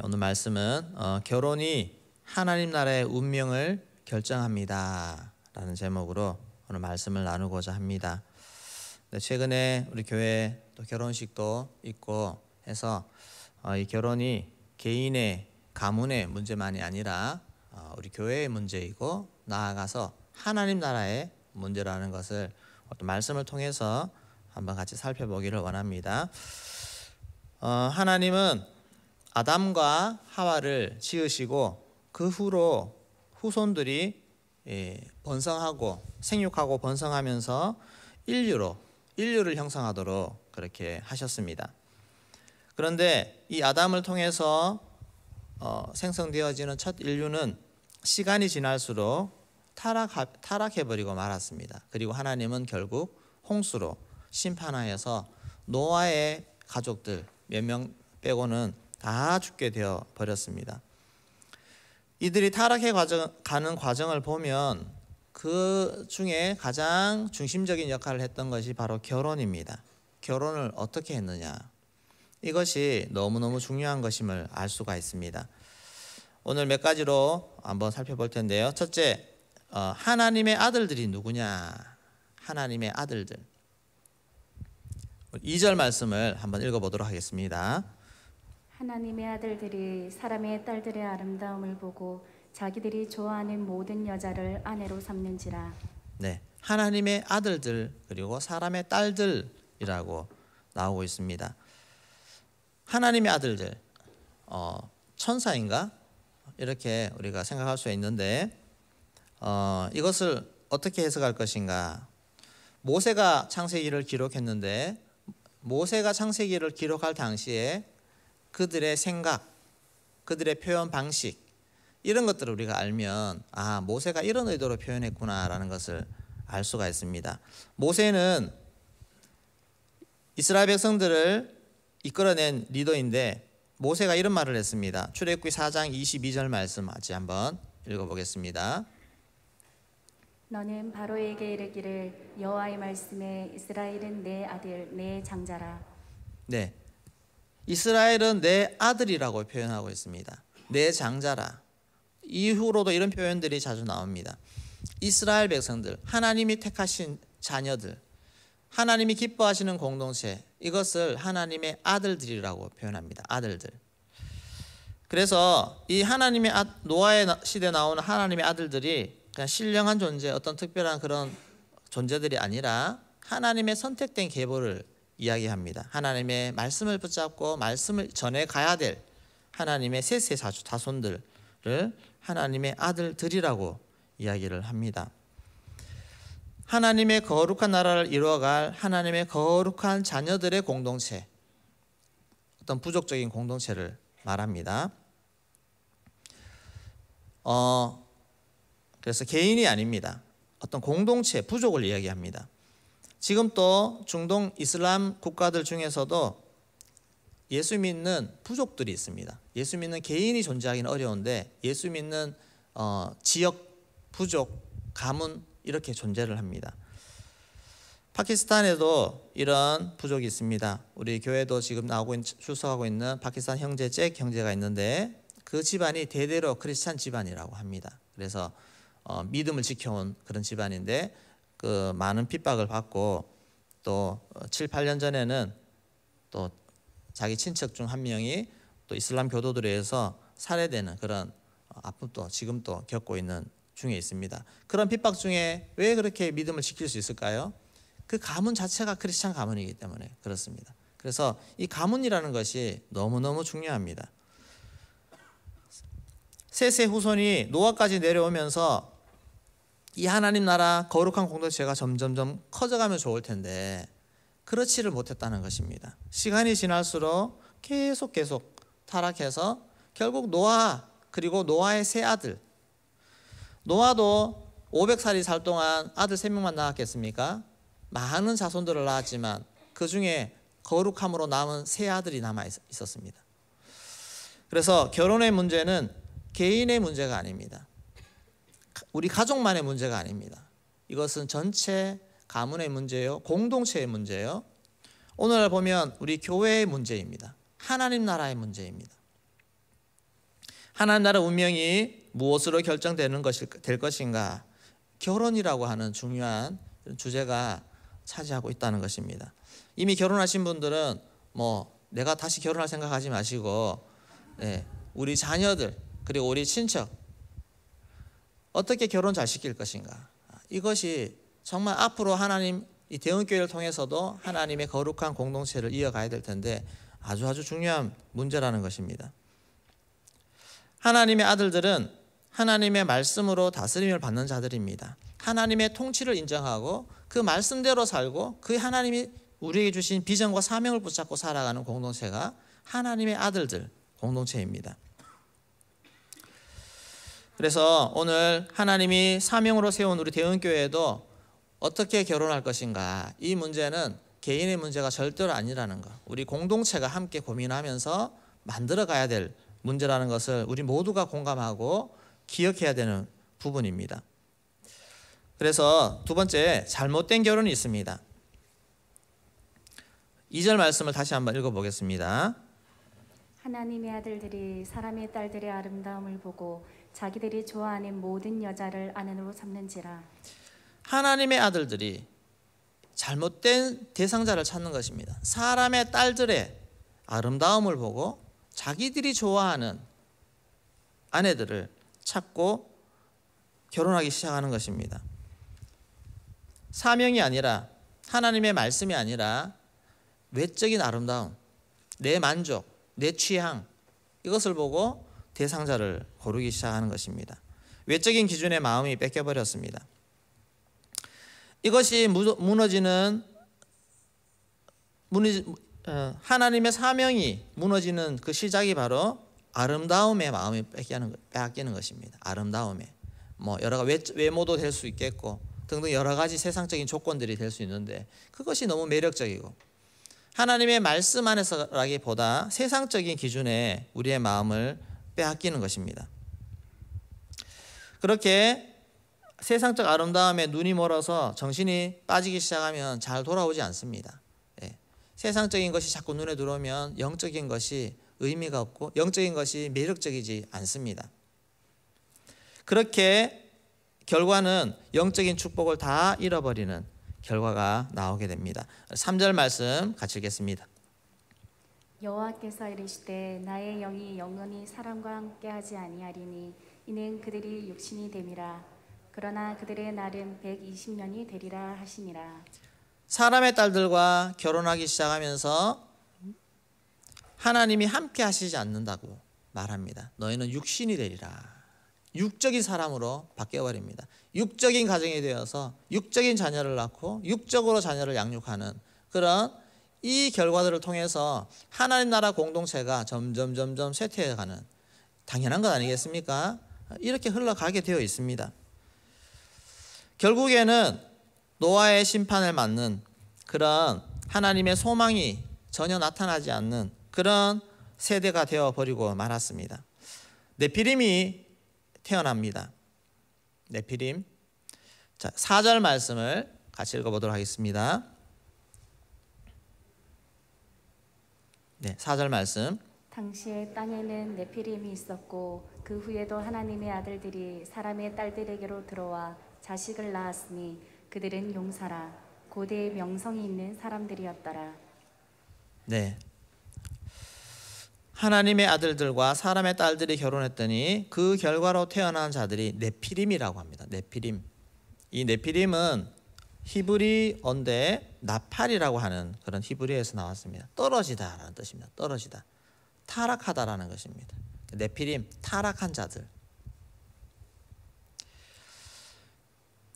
오늘 말씀은 결혼이 하나님 나라의 운명을 결정합니다 라는 제목으로 오늘 말씀을 나누고자 합니다. 최근에 우리 교회 또 결혼식도 있고 해서 이 결혼이 개인의 가문의 문제만이 아니라 우리 교회의 문제이고 나아가서 하나님 나라의 문제라는 것을 어떤 말씀을 통해서 한번 같이 살펴보기를 원합니다. 하나님은 아담과 하와를 지으시고 그 후로 후손들이 번성하고 생육하고 번성하면서 인류를 형성하도록 그렇게 하셨습니다. 그런데 이 아담을 통해서 생성되어지는 첫 인류는 시간이 지날수록 타락해버리고 말았습니다. 그리고 하나님은 결국 홍수로 심판하여서 노아의 가족들 몇 명 빼고는 다 죽게 되어 버렸습니다. 이들이 타락해 가는 과정을 보면 그 중에 가장 중심적인 역할을 했던 것이 바로 결혼입니다. 결혼을 어떻게 했느냐, 이것이 너무너무 중요한 것임을 알 수가 있습니다. 오늘 몇 가지로 한번 살펴볼 텐데요. 첫째, 하나님의 아들들이 누구냐? 하나님의 아들들. 2절 말씀을 한번 읽어보도록 하겠습니다. 하나님의 아들들이 사람의 딸들의 아름다움을 보고 자기들이 좋아하는 모든 여자를 아내로 삼는지라. 네, 하나님의 아들들 그리고 사람의 딸들이라고 나오고 있습니다. 하나님의 아들들, 천사인가? 이렇게 우리가 생각할 수 있는데 이것을 어떻게 해석할 것인가? 모세가 창세기를 기록했는데 모세가 창세기를 기록할 당시에 그들의 생각, 그들의 표현 방식, 이런 것들을 우리가 알면 모세가 이런 의도로 표현했구나라는 것을 알 수가 있습니다. 모세는 이스라엘 백성들을 이끌어낸 리더인데 모세가 이런 말을 했습니다. 출애굽기 4장 22절 말씀 같이 한번 읽어보겠습니다. 너는 바로에게 이르기를 여호와의 말씀에 이스라엘은 내 아들 내 장자라. 네, 이스라엘은 내 아들이라고 표현하고 있습니다. 내 장자라. 이후로도 이런 표현들이 자주 나옵니다. 이스라엘 백성들, 하나님이 택하신 자녀들, 하나님이 기뻐하시는 공동체, 이것을 하나님의 아들들이라고 표현합니다. 아들들. 그래서 이 하나님의 노아의 시대에 나오는 하나님의 아들들이 그냥 신령한 존재, 어떤 특별한 그런 존재들이 아니라 하나님의 선택된 계보를 이야기합니다. 하나님의 말씀을 붙잡고 말씀을 전해 가야 될 하나님의 셋세 자손들을 하나님의 아들들이라고 이야기를 합니다. 하나님의 거룩한 나라를 이루어갈 하나님의 거룩한 자녀들의 공동체, 어떤 부족적인 공동체를 말합니다. 그래서 개인이 아닙니다. 어떤 공동체, 부족을 이야기합니다. 지금 또 중동 이슬람 국가들 중에서도 예수 믿는 부족들이 있습니다. 예수 믿는 개인이 존재하기는 어려운데 예수 믿는 지역, 부족, 가문 이렇게 존재를 합니다. 파키스탄에도 이런 부족이 있습니다. 우리 교회도 지금 출석하고 있는 파키스탄 형제 잭 형제가 있는데 그 집안이 대대로 크리스찬 집안이라고 합니다. 그래서 믿음을 지켜온 그런 집안인데 그 많은 핍박을 받고 또 7, 8년 전에는 또 자기 친척 중 한 명이 또 이슬람 교도들에 의해서 살해되는 그런 아픔도 지금도 겪고 있는 중에 있습니다. 그런 핍박 중에 왜 그렇게 믿음을 지킬 수 있을까요? 그 가문 자체가 크리스찬 가문이기 때문에 그렇습니다. 그래서 이 가문이라는 것이 너무너무 중요합니다. 셋의 후손이 노아까지 내려오면서 이 하나님 나라 거룩한 공동체가 점점점 커져가면 좋을 텐데 그렇지를 못했다는 것입니다. 시간이 지날수록 계속 타락해서 결국 노아 그리고 노아의 세 아들, 노아도 500살이 살 동안 아들 3명만 낳았겠습니까? 많은 자손들을 낳았지만 그 중에 거룩함으로 남은 세 아들이 남아 있었습니다. 그래서 결혼의 문제는 개인의 문제가 아닙니다. 우리 가족만의 문제가 아닙니다. 이것은 전체 가문의 문제요, 공동체의 문제요. 오늘 보면 우리 교회의 문제입니다. 하나님 나라의 문제입니다. 하나님 나라 운명이 무엇으로 결정되는 될 것인가? 결혼이라고 하는 중요한 주제가 차지하고 있다는 것입니다. 이미 결혼하신 분들은 내가 다시 결혼할 생각하지 마시고 우리 자녀들 그리고 우리 친척 어떻게 결혼 잘 시킬 것인가? 이것이 정말 앞으로 하나님 이 대형교회를 통해서도 하나님의 거룩한 공동체를 이어가야 될 텐데 아주 중요한 문제라는 것입니다. 하나님의 아들들은 하나님의 말씀으로 다스림을 받는 자들입니다. 하나님의 통치를 인정하고 그 말씀대로 살고 그 하나님이 우리에게 주신 비전과 사명을 붙잡고 살아가는 공동체가 하나님의 아들들 공동체입니다. 그래서 오늘 하나님이 사명으로 세운 우리 대은교회도 어떻게 결혼할 것인가, 이 문제는 개인의 문제가 절대로 아니라는 것, 우리 공동체가 함께 고민하면서 만들어 가야 될 문제라는 것을 우리 모두가 공감하고 기억해야 되는 부분입니다. 그래서 두 번째, 잘못된 결혼이 있습니다. 2절 말씀을 다시 한번 읽어보겠습니다. 하나님의 아들들이 사람의 딸들의 아름다움을 보고 자기들이 좋아하는 모든 여자를 아내로 삼는지라. 하나님의 아들들이 잘못된 대상자를 찾는 것입니다. 사람의 딸들의 아름다움을 보고 자기들이 좋아하는 아내들을 찾고 결혼하기 시작하는 것입니다. 사명이 아니라, 하나님의 말씀이 아니라 외적인 아름다움, 내 만족, 내 취향, 이것을 보고 대상자를 고르기 시작하는 것입니다. 외적인 기준에 마음이 뺏겨버렸습니다. 이것이 하나님의 사명이 무너지는 그 시작이 바로 아름다움에 마음이 빼앗기는 것입니다. 아름다움에 여러 가지 외모도 될 수 있겠고 등등 여러 가지 세상적인 조건들이 될 수 있는데 그것이 너무 매력적이고 하나님의 말씀 안에서라기보다 세상적인 기준에 우리의 마음을 빼앗기는 것입니다. 그렇게 세상적 아름다움에 눈이 멀어서 정신이 빠지기 시작하면 잘 돌아오지 않습니다. 세상적인 것이 자꾸 눈에 들어오면 영적인 것이 의미가 없고 영적인 것이 매력적이지 않습니다. 그렇게 결과는 영적인 축복을 다 잃어버리는 결과가 나오게 됩니다. 3절 말씀 같이 읽겠습니다. 여호와께서 이르시되 나의 영이 영원히 사람과 함께하지 아니하리니 이는 그들이 육신이 됨이라. 그러나 그들의 날은 120년이 되리라 하시니라. 사람의 딸들과 결혼하기 시작하면서 하나님이 함께 하시지 않는다고 말합니다. 너희는 육신이 되리라. 육적인 사람으로 바뀌어버립니다. 육적인 가정이 되어서 육적인 자녀를 낳고 육적으로 자녀를 양육하는 그런 이 결과들을 통해서 하나님 나라 공동체가 점점 쇠퇴해가는, 당연한 것 아니겠습니까? 이렇게 흘러가게 되어 있습니다. 결국에는 노아의 심판을 맞는 그런 하나님의 소망이 전혀 나타나지 않는 그런 세대가 되어버리고 말았습니다. 네피림이 태어납니다. 네피림. 자, 4절 말씀을 같이 읽어보도록 하겠습니다. 네, 4절 말씀. 당시에 땅에는 네피림이 있었고 그 후에도 하나님의 아들들이 사람의 딸들에게로 들어와 자식을 낳았으니 그들은 용사라 고대의 명성이 있는 사람들이었더라. 네. 하나님의 아들들과 사람의 딸들이 결혼했더니 그 결과로 태어난 자들이 네피림이라고 합니다. 네피림. 이 네피림은 히브리어인데 나팔이라고 하는 그런 히브리어에서 나왔습니다. 떨어지다라는 뜻입니다. 떨어지다. 타락하다라는 것입니다. 네피림, 타락한 자들.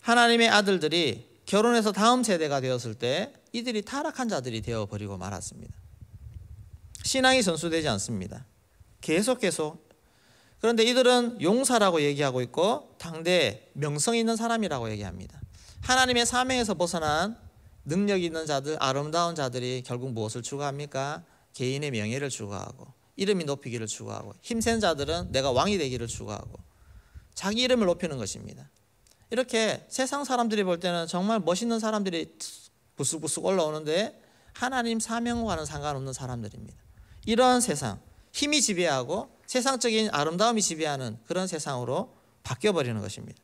하나님의 아들들이 결혼해서 다음 세대가 되었을 때 이들이 타락한 자들이 되어버리고 말았습니다. 신앙이 전수되지 않습니다. 계속. 그런데 이들은 용사라고 얘기하고 있고 당대 명성 있는 사람이라고 얘기합니다. 하나님의 사명에서 벗어난 능력 있는 자들, 아름다운 자들이 결국 무엇을 추구합니까? 개인의 명예를 추구하고 이름이 높이기를 추구하고 힘센 자들은 내가 왕이 되기를 추구하고 자기 이름을 높이는 것입니다. 이렇게 세상 사람들이 볼 때는 정말 멋있는 사람들이 부스부스 올라오는데 하나님 사명과는 상관없는 사람들입니다. 이런 세상, 힘이 지배하고 세상적인 아름다움이 지배하는 그런 세상으로 바뀌어버리는 것입니다.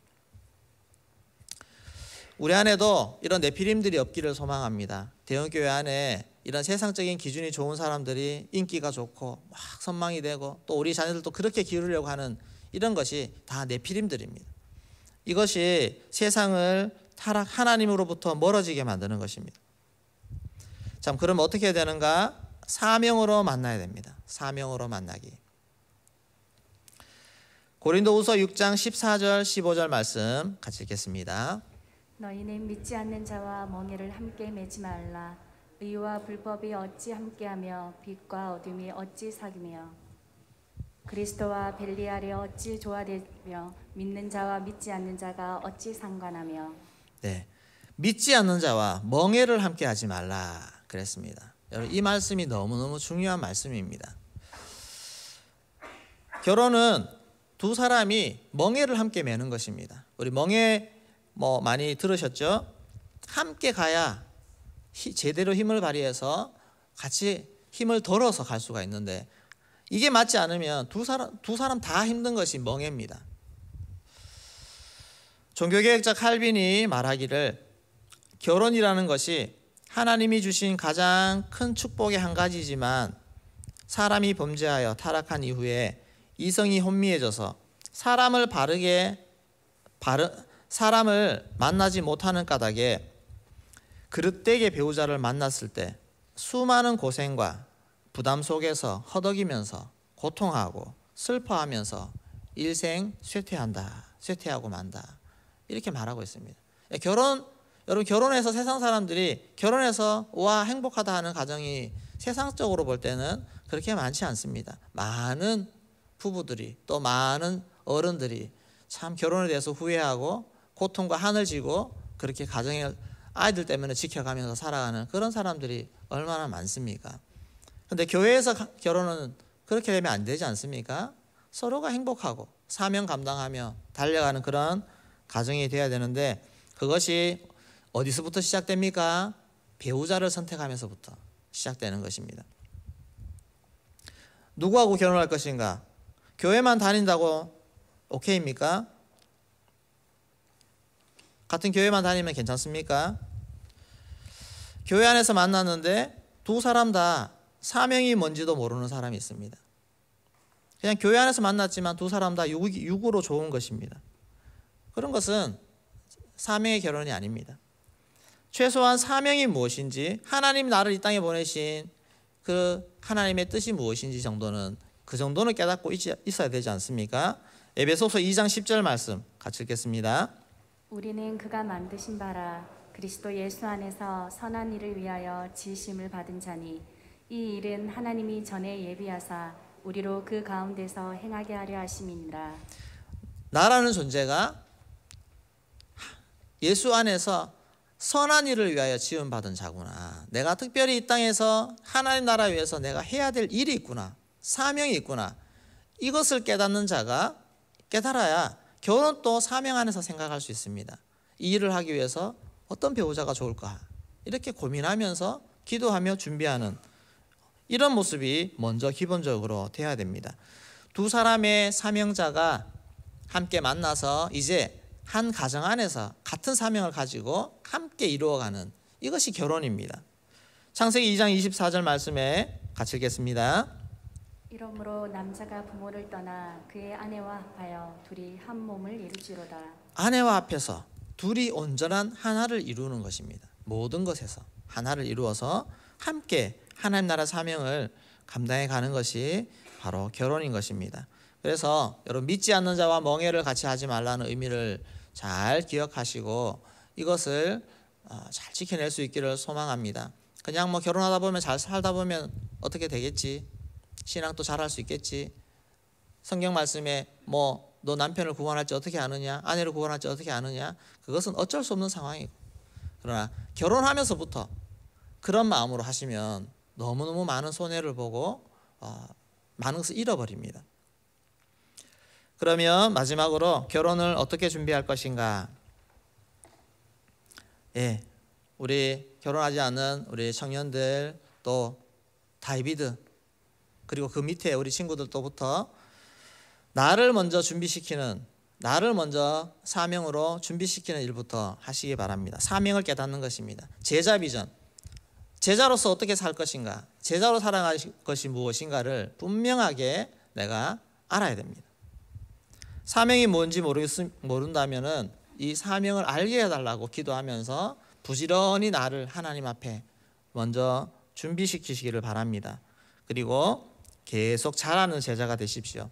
우리 안에도 이런 네피림들이 없기를 소망합니다. 대형교회 안에 이런 세상적인 기준이 좋은 사람들이 인기가 좋고 막 선망이 되고 또 우리 자녀들도 그렇게 기르려고 하는 이런 것이 다 네피림들입니다. 이것이 세상을 하나님으로부터 멀어지게 만드는 것입니다. 참, 그럼 어떻게 해야 되는가? 사명으로 만나야 됩니다. 사명으로 만나기. 고린도후서 6장 14절 15절 말씀 같이 읽겠습니다. 너희는 믿지 않는 자와 멍에를 함께 매지 말라. 의와 불법이 어찌 함께하며 빛과 어둠이 어찌 사귀며 그리스도와 벨리알이 어찌 조화되며 믿는 자와 믿지 않는 자가 어찌 상관하며. 네, 믿지 않는 자와 멍에를 함께 하지 말라 그랬습니다. 여러분, 이 말씀이 너무너무 중요한 말씀입니다. 결혼은 두 사람이 멍에를 함께 매는 것입니다. 우리 멍에 많이 들으셨죠? 함께 가야 제대로 힘을 발휘해서 같이 힘을 덜어서 갈 수가 있는데, 이게 맞지 않으면 두 사람 다 힘든 것이 멍에입니다. 종교개혁자 칼빈이 말하기를 결혼이라는 것이 하나님이 주신 가장 큰 축복의 한 가지지만 사람이 범죄하여 타락한 이후에 이성이 혼미해져서 사람을 만나지 못하는 까닭에 그릇되게 배우자를 만났을 때 수많은 고생과 부담 속에서 허덕이면서 고통하고 슬퍼하면서 일생 쇠퇴하고 만다, 이렇게 말하고 있습니다. 여러분, 결혼해서 세상 사람들이 결혼해서 와 행복하다 하는 가정이 세상적으로 볼 때는 그렇게 많지 않습니다. 많은 부부들이 또 많은 어른들이 참 결혼에 대해서 후회하고 고통과 한을 지고 그렇게 가정의 아이들 때문에 지켜가면서 살아가는 그런 사람들이 얼마나 많습니까? 그런데 교회에서 결혼은 그렇게 되면 안 되지 않습니까? 서로가 행복하고 사명 감당하며 달려가는 그런 가정이 되어야 되는데, 그것이 어디서부터 시작됩니까? 배우자를 선택하면서부터 시작되는 것입니다. 누구하고 결혼할 것인가? 교회만 다닌다고 오케이입니까? 같은 교회만 다니면 괜찮습니까? 교회 안에서 만났는데 두 사람 다 사명이 뭔지도 모르는 사람이 있습니다. 그냥 교회 안에서 만났지만 두 사람 다 육으로 좋은 것입니다. 그런 것은 사명의 결혼이 아닙니다. 최소한 사명이 무엇인지, 하나님 나를 이 땅에 보내신 그 하나님의 뜻이 무엇인지 그 정도는 깨닫고 있어야 되지 않습니까? 에베소서 2장 10절 말씀 같이 읽겠습니다. 우리는 그가 만드신 바라 그리스도 예수 안에서 선한 일을 위하여 지으심을 받은 자니 이 일은 하나님이 전에 예비하사 우리로 그 가운데서 행하게 하려 하심이니라. 나라는 존재가 예수 안에서 선한 일을 위하여 지음받은 자구나. 내가 특별히 이 땅에서 하나님 나라 위해서 내가 해야 될 일이 있구나, 사명이 있구나. 이것을 깨닫는 자가 깨달아야 결혼도 사명 안에서 생각할 수 있습니다. 이 일을 하기 위해서 어떤 배우자가 좋을까, 이렇게 고민하면서 기도하며 준비하는 이런 모습이 먼저 기본적으로 돼야 됩니다. 두 사람의 사명자가 함께 만나서 이제 한 가정 안에서 같은 사명을 가지고 함께 이루어가는, 이것이 결혼입니다. 창세기 2장 24절 말씀에 같이 읽겠습니다. 이러므로 남자가 부모를 떠나 그의 아내와 합하여 둘이 한 몸을 이루지로다. 아내와 합해서 둘이 온전한 하나를 이루는 것입니다. 모든 것에서 하나를 이루어서 함께 하나님 나라 사명을 감당해 가는 것이 바로 결혼인 것입니다. 그래서 여러분, 믿지 않는 자와 멍에를 같이 하지 말라는 의미를 잘 기억하시고 이것을 잘 지켜낼 수 있기를 소망합니다. 그냥 결혼하다 보면 잘 살다 보면 어떻게 되겠지, 신앙도 잘할 수 있겠지, 성경 말씀에 너 남편을 구원할지 어떻게 아느냐, 아내를 구원할지 어떻게 아느냐, 그것은 어쩔 수 없는 상황이고, 그러나 결혼하면서부터 그런 마음으로 하시면 너무너무 많은 손해를 보고 많은 것을 잃어버립니다. 그러면 마지막으로 결혼을 어떻게 준비할 것인가? 우리 결혼하지 않은 우리 청년들, 또 다이비드, 그리고 그 밑에 우리 친구들로부터 나를 먼저 준비시키는, 나를 먼저 사명으로 준비시키는 일부터 하시기 바랍니다. 사명을 깨닫는 것입니다. 제자 비전, 제자로서 어떻게 살 것인가, 제자로 살아갈 것이 무엇인가를 분명하게 내가 알아야 됩니다. 사명이 뭔지 모른다면은 이 사명을 알게 해달라고 기도하면서 부지런히 나를 하나님 앞에 먼저 준비시키시기를 바랍니다. 그리고 계속 자라는 제자가 되십시오.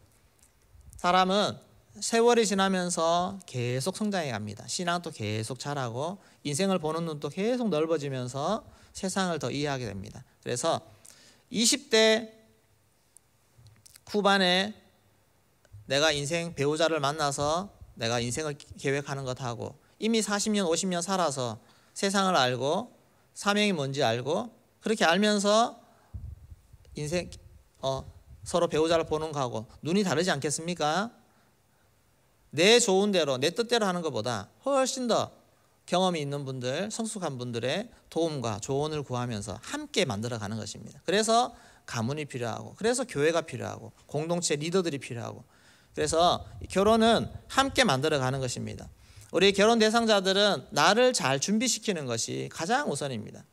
사람은 세월이 지나면서 계속 성장해 갑니다. 신앙도 계속 자라고 인생을 보는 눈도 계속 넓어지면서 세상을 더 이해하게 됩니다. 그래서 20대 후반에 내가 인생 배우자를 만나서 내가 인생을 계획하는 것하고 이미 40년 50년 살아서 세상을 알고 사명이 뭔지 알고 그렇게 알면서 인생 서로 배우자를 보는 거하고 눈이 다르지 않겠습니까? 내 좋은 대로 내 뜻대로 하는 것보다 훨씬 더 경험이 있는 분들, 성숙한 분들의 도움과 조언을 구하면서 함께 만들어가는 것입니다. 그래서 가문이 필요하고, 그래서 교회가 필요하고, 공동체 리더들이 필요하고, 그래서 결혼은 함께 만들어가는 것입니다. 우리 결혼 대상자들은 나를 잘 준비시키는 것이 가장 우선입니다.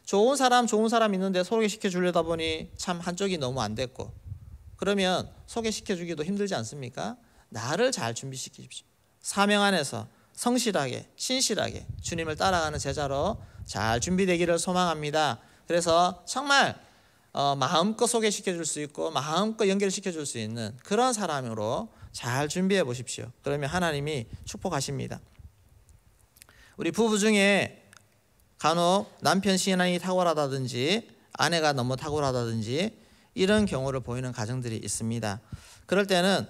좋은 사람 있는데 소개시켜 주려다 보니 참 한쪽이 너무 안 됐고, 그러면 소개시켜 주기도 힘들지 않습니까? 나를 잘 준비시키십시오. 사명 안에서 성실하게 신실하게 주님을 따라가는 제자로 잘 준비되기를 소망합니다. 그래서 정말 마음껏 소개시켜 줄 수 있고 마음껏 연결시켜 줄 수 있는 그런 사람으로 잘 준비해 보십시오. 그러면 하나님이 축복하십니다. 우리 부부 중에 간혹 남편 신앙이 탁월하다든지 아내가 너무 탁월하다든지 이런 경우를 보이는 가정들이 있습니다. 그럴 때는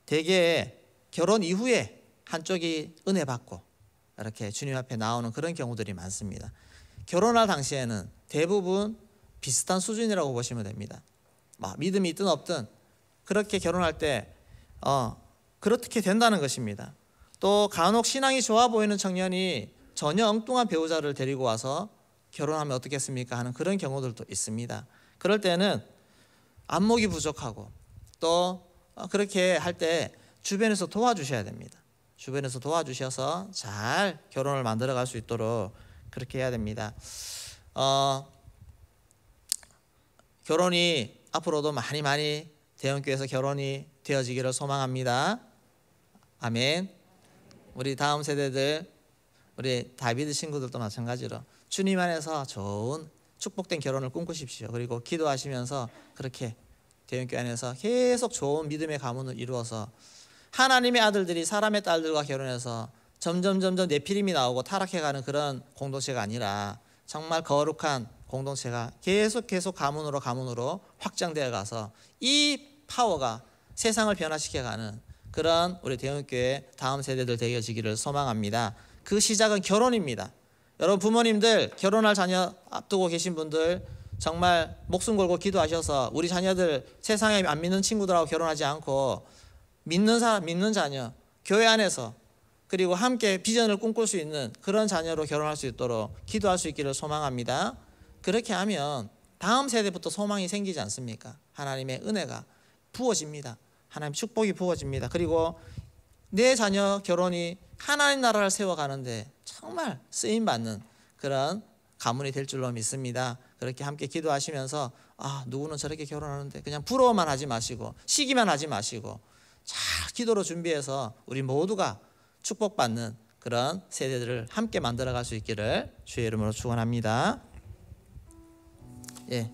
대개 결혼 이후에 한쪽이 은혜 받고 이렇게 주님 앞에 나오는 그런 경우들이 많습니다. 결혼할 당시에는 대부분 비슷한 수준이라고 보시면 됩니다. 믿음이 있든 없든 그렇게 결혼할 때 그렇게 된다는 것입니다. 또 간혹 신앙이 좋아 보이는 청년이 전혀 엉뚱한 배우자를 데리고 와서 결혼하면 어떻겠습니까 하는 그런 경우들도 있습니다. 그럴 때는 안목이 부족하고 또 그렇게 할 때 주변에서 도와주셔야 됩니다. 주변에서 도와주셔서 잘 결혼을 만들어 갈 수 있도록 그렇게 해야 됩니다. 결혼이 앞으로도 많이 대형교회에서 결혼이 되어지기를 소망합니다. 아멘. 우리 다음 세대들, 우리 다비드 친구들도 마찬가지로 주님 안에서 좋은 축복된 결혼을 꿈꾸십시오. 그리고 기도하시면서 그렇게 대형교회 안에서 계속 좋은 믿음의 가문을 이루어서 하나님의 아들들이 사람의 딸들과 결혼해서 점점 내피림이 나오고 타락해가는 그런 공동체가 아니라 정말 거룩한 공동체가 계속 가문으로 확장되어 가서 이 파워가 세상을 변화시켜가는 그런 우리 대형교회 다음 세대들 되어지기를 소망합니다. 그 시작은 결혼입니다. 여러분 부모님들 결혼할 자녀 앞두고 계신 분들 정말 목숨 걸고 기도하셔서 우리 자녀들 세상에 안 믿는 친구들하고 결혼하지 않고 믿는 사람, 믿는 자녀, 교회 안에서 그리고 함께 비전을 꿈꿀 수 있는 그런 자녀로 결혼할 수 있도록 기도할 수 있기를 소망합니다. 그렇게 하면 다음 세대부터 소망이 생기지 않습니까? 하나님의 은혜가 부어집니다. 하나님 축복이 부어집니다. 그리고 내 자녀 결혼이 하나님 나라를 세워가는데 정말 쓰임받는 그런 가문이 될 줄로 믿습니다. 그렇게 함께 기도하시면서 누구는 저렇게 결혼하는데 그냥 부러워만 하지 마시고 시기만 하지 마시고 잘 기도로 준비해서 우리 모두가 축복받는 그런 세대들을 함께 만들어갈 수 있기를 주의 이름으로 축원합니다. 예.